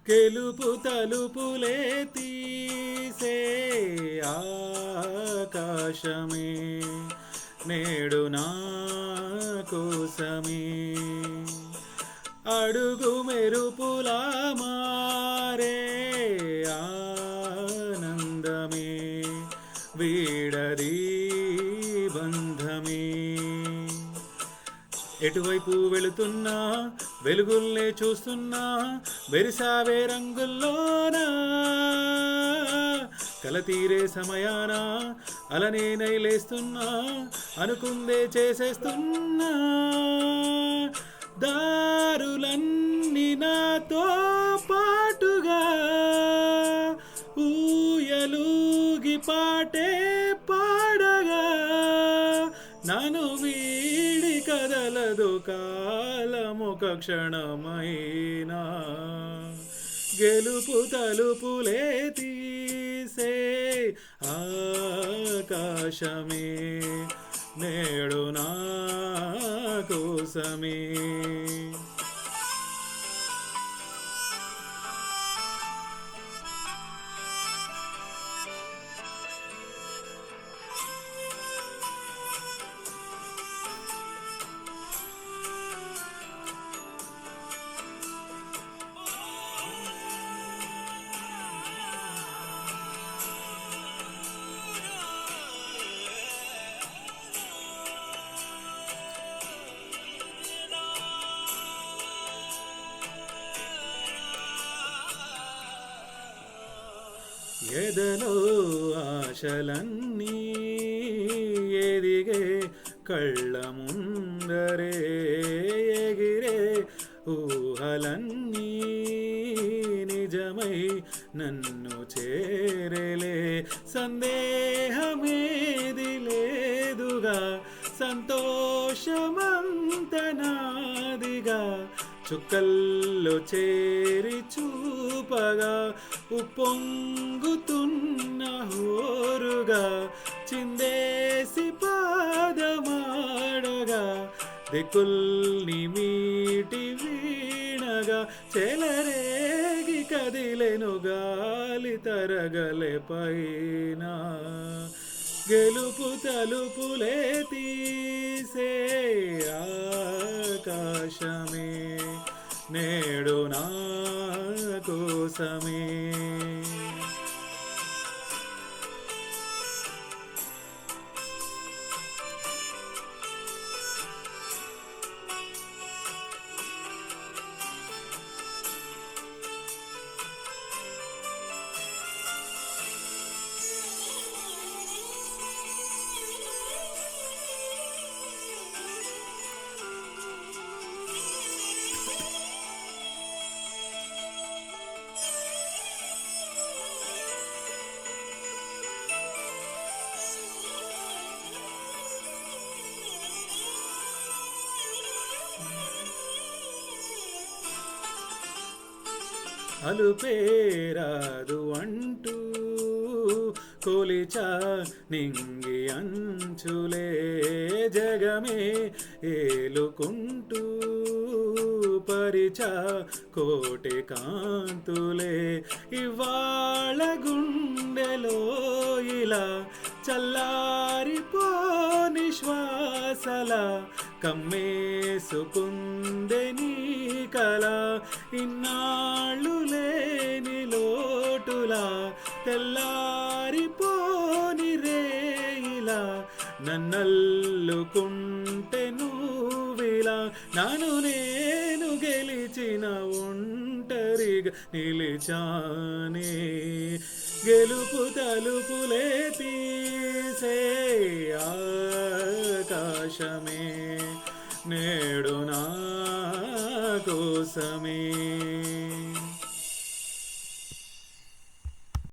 గెలుపు తలుపులే తీసే ఆకాశమే నేడు నా కోసమే అడుగు మెరుపులా మారే ఆనందమే వీడది బంధమే ఎటువైపు వెళుతున్నా వెలుగుల్నే చూస్తున్నా వెరిసావే రంగుల్లోనా కల తీరే సమయాన అలనే నైలేస్తున్నా అనుకుందే చేసేస్తున్నా దారులన్నీ నాతో పాటుగా ఊయలూగి పాటే పాడగా నన్ను వీడి కదలదు కాలమొక క్షణమైనా గెలుపు తలుపులే తీసే ఆకాశమే నేడు నా కోసమే ఎదలో ఆశలన్నీ ఎదిగే కళ్ళ ముందరే ఎగిరే ఊహలన్నీ నిజమై నన్ను చేరలే సందేహమేది లేదుగా సంతోషమంత నాదిగా చుక్కల్లో చేరి చూపగా ఉప్పొంగుతున్న హోరుగా చిందేసి పాదమాడగా దిక్కుల్ని మీటి వీణగా చెలరేగి కదిలెను గాలి తరగలే పైన గెలుపు తలుపులే తీసే ఆకాశమే నేడు నా కోసమే అలుపేరాదు అంటూ కొలిచా నింగి అంచులే జగమే ఏలుకుంటూ పరిచా కోటి కాంతులే ఇవాళ గుండెలో ఇలా చల్లారిపోని శ్వాసల కమ్మేసుకుందే నీ కల ఇన్నాళ్ళు లేని లోటులా తెల్లారిపోని రేయిలా నన్నల్లుకుంటే నువ్విలా నన్ను నేను గెలిచిన ఒంటరిగా నిలిచానే గెలుపు తలుపులే తీసే ఆకాశమే నే